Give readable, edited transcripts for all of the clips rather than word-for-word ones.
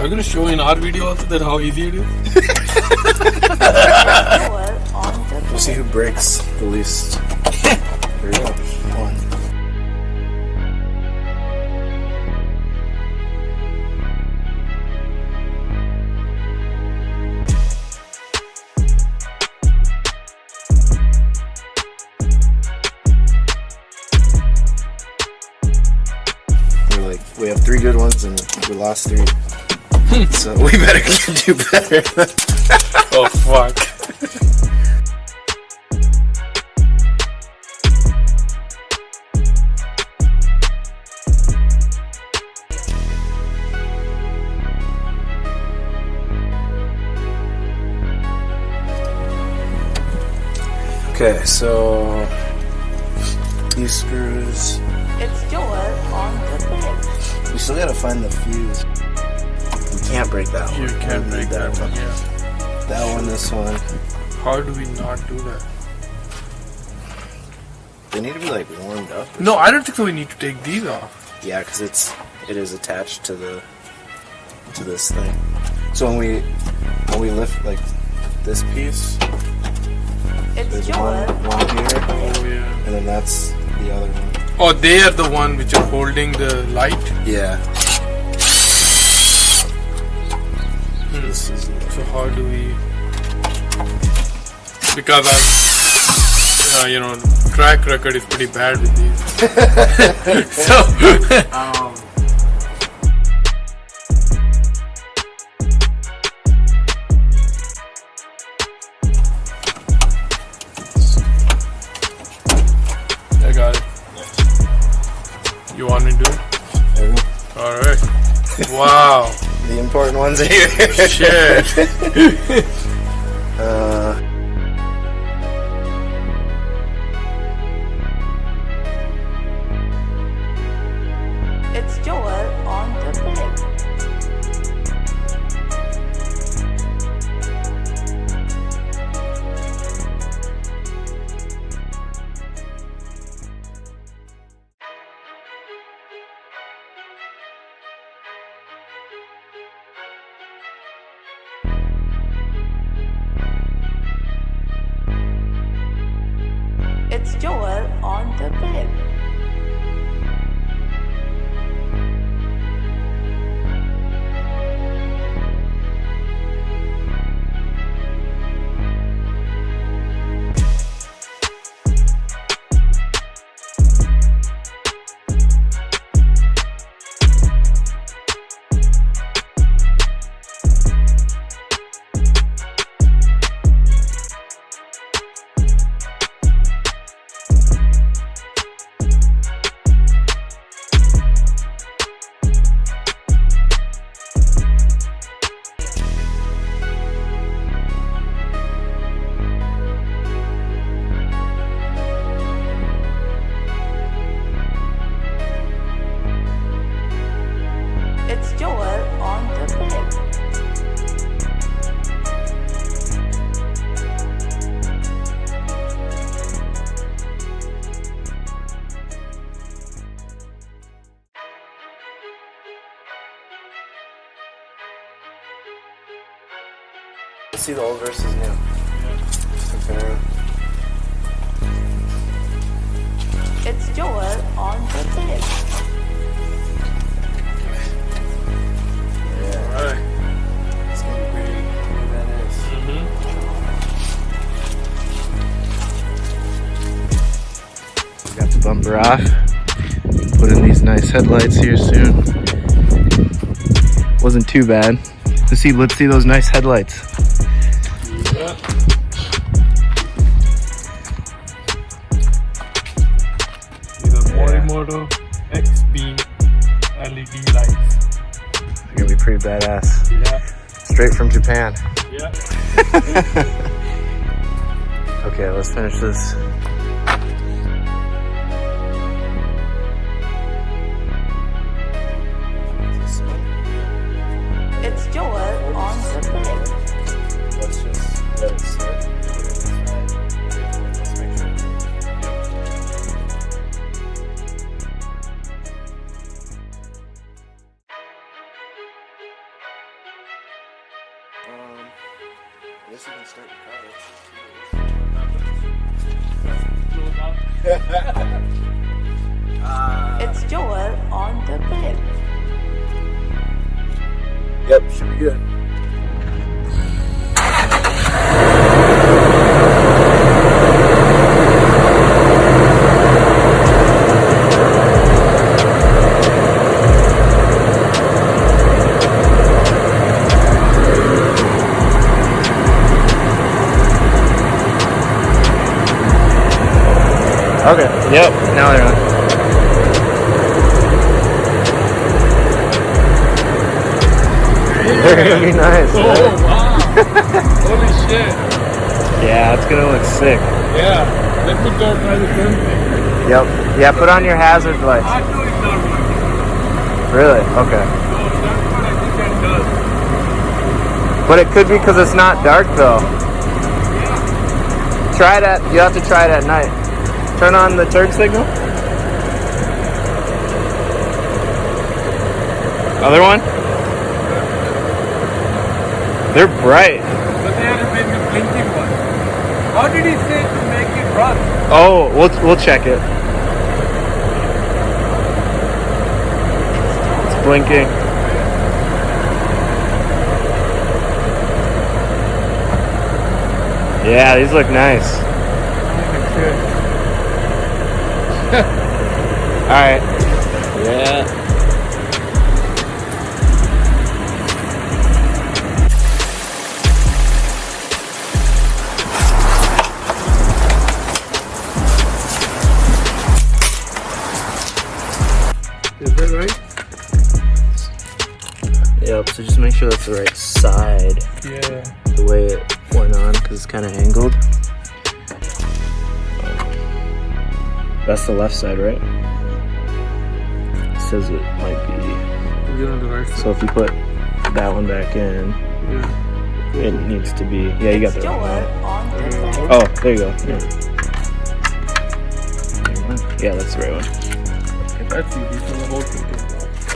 you gonna show in our video also that how easy it is? We'll see who breaks the least. Here we go. One. We have 3 good ones and we lost 3. So we better do better. Oh fuck. Okay, so these screws. It's yours on the bed. We still gotta find the fuse. We can't break that one. You can't We break need that one, yeah. That one, this one. How do we not do that? They need to be like warmed up. No, I don't think so. We need to take these off. Yeah, because it is attached to this thing. So when we lift like this piece, It's there's yours. one here, Oh yeah. and then that's the other one. Oh, they are the one which are holding the light. Yeah. This is So how do we? Because our, track record is pretty bad with these. So. I got it. You want me to do it? there we go. All right. Wow. The important ones are here. Shit. It's yours on the bed. It's yours on the bed. It's yours on the bed. Let's see the old versus new. Compare. It's yours on the bed. All right. It's gonna be pretty. That is. Got the bumper off. Put in these nice headlights here soon. Wasn't too bad. Let's see those nice headlights. Yeah. These are Morimoto XB LED lights. They're gonna be pretty badass. Yeah. Straight from Japan. Yeah. Okay, let's finish this. It's yours on the bed. Let's just let it sit. Let's make sure. It's Joel on the bed. Yep, should be good. Okay. Yep. Now they're on. They're gonna be nice. Oh right? wow! Holy shit! Yeah, it's gonna look sick. Yeah, let me go try the same thing. Yep. Yeah. Put on your hazard lights. I know it's not working. Really? Okay. No, that's what I think that does. But it could be because it's not dark though. Try it at. You have to try it at night. Turn on the turn signal. Other one. They're bright. But they had been the blinking one. How did he say to make it run? Oh, we'll check it. It's blinking. Yeah, these look nice. Alright. Yeah. Is that right? Yep, so just make sure that's the right side. Yeah. The way it went on, because it's kind of angled. That's the left side, right? It says it might be. Is it on the right side? So if you put that one back in, Yeah. it needs to be. Yeah, you got the Joel right on the bed. one. Oh, there you go. Yeah. Yeah, that's the right one. That's easy for the whole thing.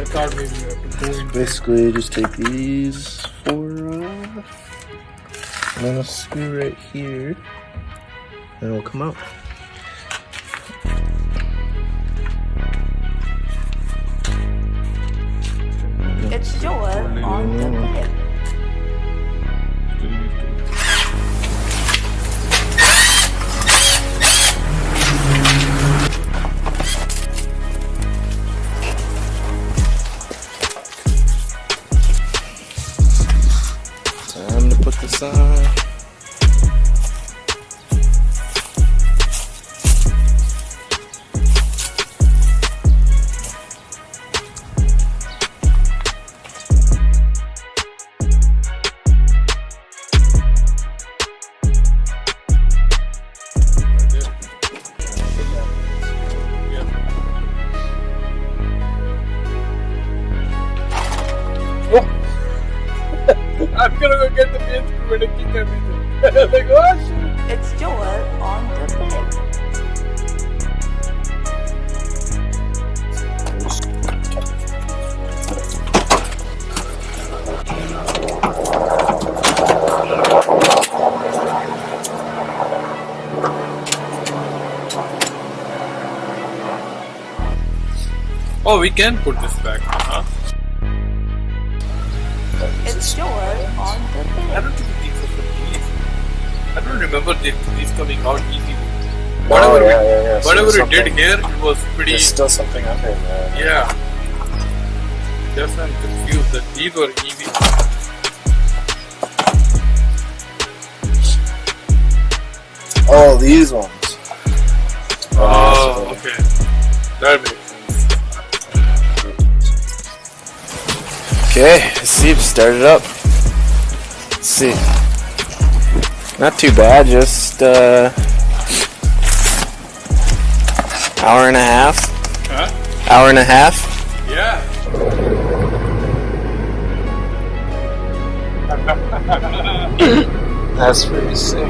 I thought maybe you have to go in. Basically, just take these 4 off, and then a screw right here, and it'll come out. It's Joel on the bed. Time to put this on. I'm gonna go get the main screw and kick everything. Like, oh shit. It's Joel on the bed. Oh, we can put this back, huh? It's Joel on the I bed. don't think these are so easy. I don't remember these coming out easy. Oh, yeah. So Whatever there's we did something- here, it was pretty. There's still something under there. Yeah. Just I'm confused that these were easy. Oh, these ones. Oh, okay. That makes sense. Okay, let's see if it started up. Let's see. Not too bad, just hour and a half. Huh? Hour and a half. Yeah. That's pretty sick.